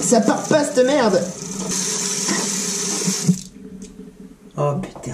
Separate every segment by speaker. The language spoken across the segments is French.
Speaker 1: Ça part pas cette merde. Oh putain.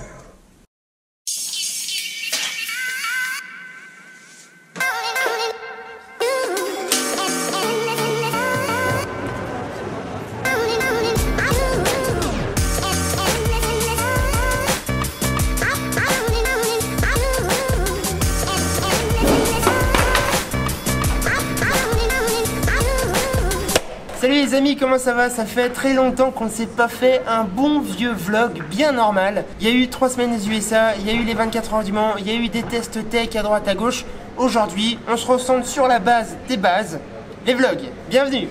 Speaker 1: Salut les amis, comment ça va? Ça fait très longtemps qu'on ne s'est pas fait un bon vieux vlog bien normal. Il y a eu 3 semaines des USA, il y a eu les 24 heures du Mans, il y a eu des tests tech à droite à gauche. Aujourd'hui, on se recentre sur la base des bases, les vlogs. Bienvenue!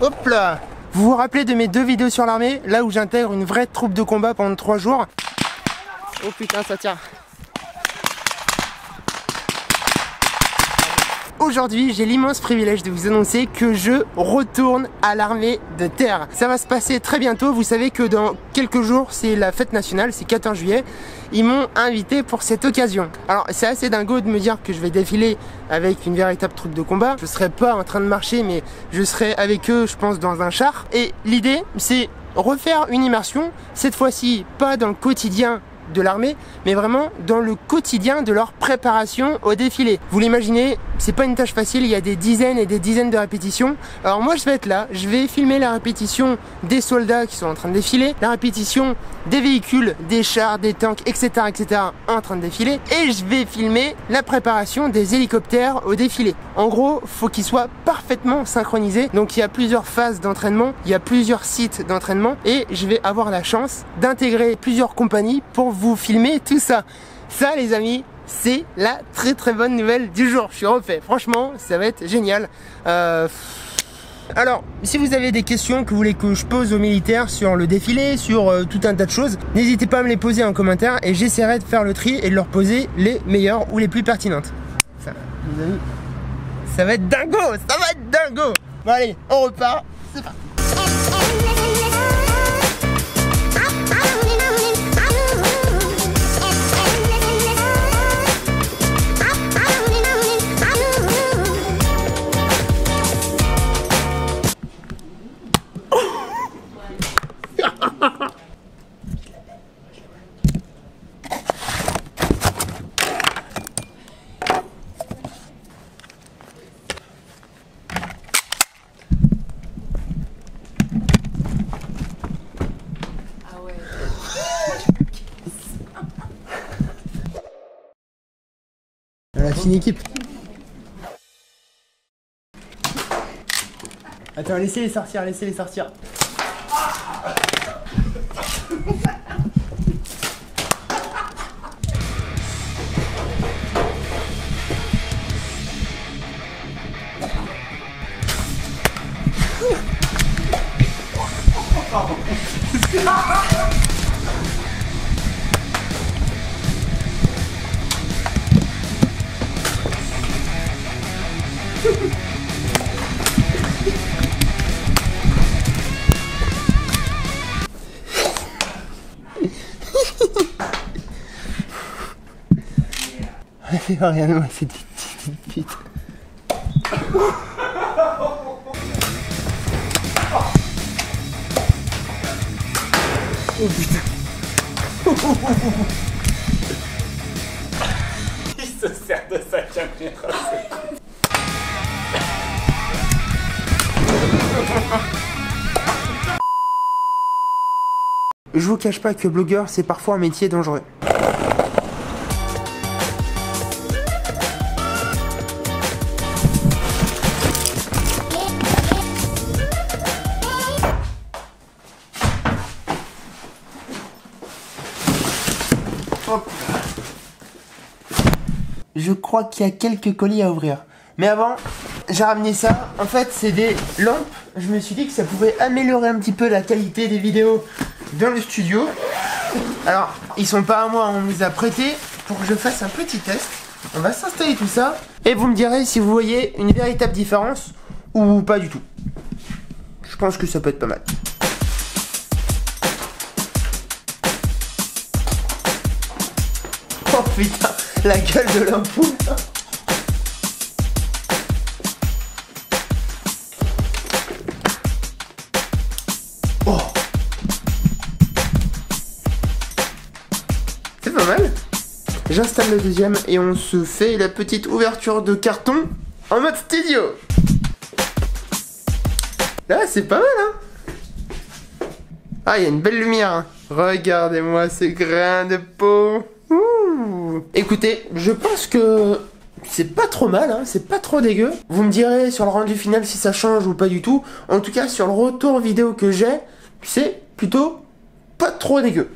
Speaker 1: Hop là! Vous vous rappelez de mes 2 vidéos sur l'armée, là où j'intègre une vraie troupe de combat pendant 3 jours? Oh putain, ça tient! Aujourd'hui, j'ai l'immense privilège de vous annoncer que je retourne à l'armée de terre. Ça va se passer très bientôt. Vous savez que dans quelques jours, c'est la fête nationale, c'est 14 juillet. Ils m'ont invité pour cette occasion. Alors, c'est assez dingo de me dire que je vais défiler avec une véritable troupe de combat. Je serai pas en train de marcher, mais je serai avec eux, je pense, dans un char. Et l'idée, c'est refaire une immersion. Cette fois-ci, pas dans le quotidien de l'armée, mais vraiment dans le quotidien de leur préparation au défilé. Vous l'imaginez, c'est pas une tâche facile, il y a des dizaines et des dizaines de répétitions. Alors moi je vais être là, je vais filmer la répétition des soldats qui sont en train de défiler, la répétition des véhicules, des chars, des tanks, etc. en train de défiler, et je vais filmer la préparation des hélicoptères au défilé. En gros, faut qu'ils soient parfaitement synchronisés, donc il y a plusieurs phases d'entraînement, il y a plusieurs sites d'entraînement, et je vais avoir la chance d'intégrer plusieurs compagnies pour vous filmer tout ça. Ça les amis, c'est la très bonne nouvelle du jour. Je suis refait, franchement ça va être génial. Alors, si vous avez des questions que vous voulez que je pose aux militaires sur le défilé, sur tout un tas de choses, n'hésitez pas à me les poser en commentaire et j'essaierai de faire le tri et de leur poser les meilleures ou les plus pertinentes. Ça, les amis, ça va être dingo, ça va être dingo. Bon allez, on repart, c'est parti. Voilà, c'est une équipe. Attends, laissez-les sortir, laissez-les sortir. Rien de moi, c'est des petites putes. Oh putain. Il se sert de sa caméra. Je vous cache pas que blogueur, c'est parfois un métier dangereux. Je crois qu'il y a quelques colis à ouvrir. Mais avant, j'ai ramené ça. En fait, c'est des lampes. Je me suis dit que ça pouvait améliorer un petit peu la qualité des vidéos dans le studio. Alors, ils sont pas à moi, on me les a prêtés pour que je fasse un petit test. On va s'installer tout ça et vous me direz si vous voyez une véritable différence ou pas du tout. Je pense que ça peut être pas mal. Oh putain, la gueule de l'ampoule. Oh, c'est pas mal. J'installe le deuxième et on se fait la petite ouverture de carton en mode studio. Là, c'est pas mal, hein. Ah, il y a une belle lumière, hein. Regardez-moi ce grain de peau. Ouh. Écoutez, je pense que c'est pas trop mal, hein. C'est pas trop dégueu. Vous me direz sur le rendu final si ça change ou pas du tout. En tout cas, sur le retour vidéo que j'ai, c'est plutôt pas trop dégueu.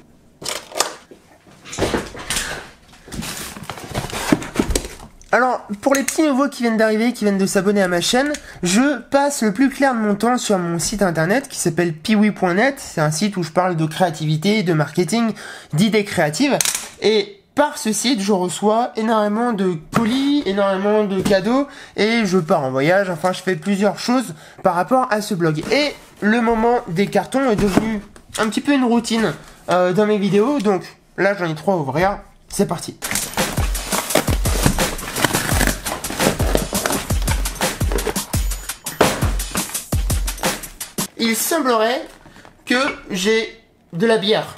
Speaker 1: Alors, pour les petits nouveaux qui viennent d'arriver, qui viennent de s'abonner à ma chaîne, je passe le plus clair de mon temps sur mon site internet qui s'appelle piwi.net. C'est un site où je parle de créativité, de marketing, d'idées créatives. Et par ce site, je reçois énormément de colis, énormément de cadeaux et je pars en voyage. Enfin, je fais plusieurs choses par rapport à ce blog. Et le moment des cartons est devenu un petit peu une routine dans mes vidéos. Donc là, j'en ai 3 à ouvrir. C'est parti. Il semblerait que j'ai de la bière.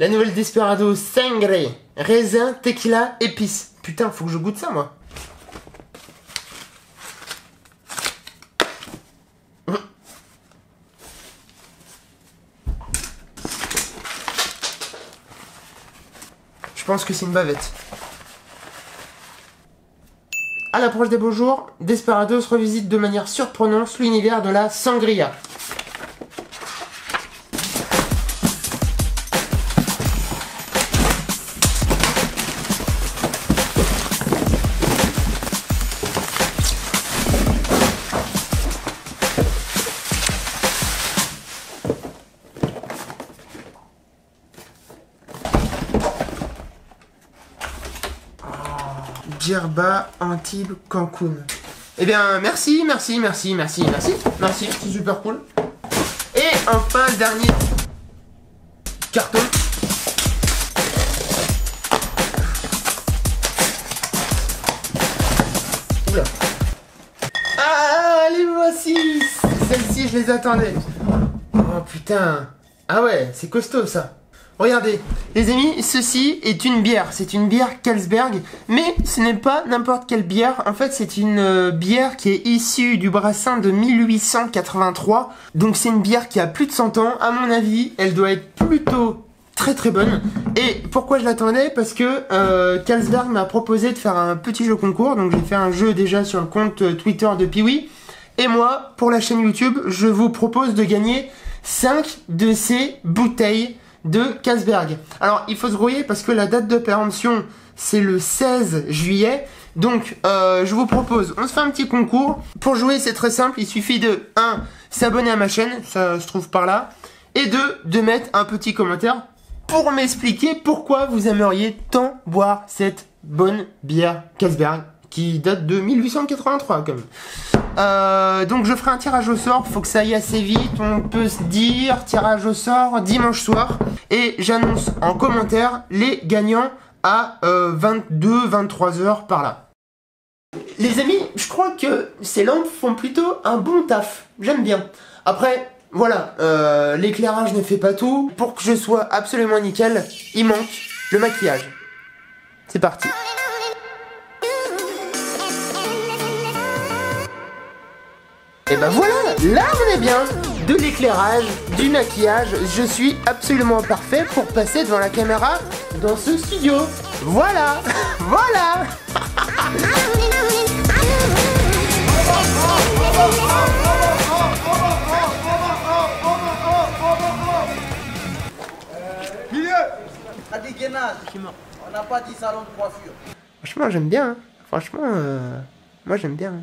Speaker 1: La nouvelle Desperado Sangre, raisin, tequila, épices. Putain, faut que je goûte ça, moi. Je pense que c'est une bavette. À l'approche des beaux jours, Desperados revisite de manière surprenante l'univers de la sangria. Djerba, Antibes, Cancun. Eh bien, merci, c'est super cool. Et enfin, le dernier carton. Oula. Ah, les voici. Celles-ci, je les attendais. Oh putain. Ah ouais, c'est costaud ça. Regardez, les amis, ceci est une bière. C'est une bière Carlsberg, mais ce n'est pas n'importe quelle bière. En fait, c'est une bière qui est issue du brassin de 1883. Donc c'est une bière qui a plus de 100 ans. À mon avis, elle doit être plutôt très bonne. Et pourquoi je l'attendais? Parce que Carlsberg m'a proposé de faire un petit jeu concours. Donc j'ai fait un jeu déjà sur le compte Twitter de Piwi. Et moi, pour la chaîne YouTube, je vous propose de gagner 5 de ces bouteilles de Carlsberg. Alors il faut se grouiller parce que la date de péremption c'est le 16 juillet. Donc je vous propose, on se fait un petit concours. Pour jouer c'est très simple, il suffit de 1. S'abonner à ma chaîne, ça se trouve par là. Et 2. De mettre un petit commentaire pour m'expliquer pourquoi vous aimeriez tant boire cette bonne bière Carlsberg qui date de 1883 quand même. Donc je ferai un tirage au sort, faut que ça aille assez vite, on peut se dire tirage au sort dimanche soir et j'annonce en commentaire les gagnants à 22-23 heures par là. Les amis, je crois que ces lampes font plutôt un bon taf, j'aime bien. Après, voilà, l'éclairage ne fait pas tout, pour que je sois absolument nickel, il manque le maquillage. C'est parti. Et ben voilà, là on est bien. De l'éclairage, du maquillage, je suis absolument parfait pour passer devant la caméra dans ce studio. Voilà, voilà. On n'a pas dit salon de coiffure. Franchement j'aime bien, hein. Franchement, moi j'aime bien. Hein.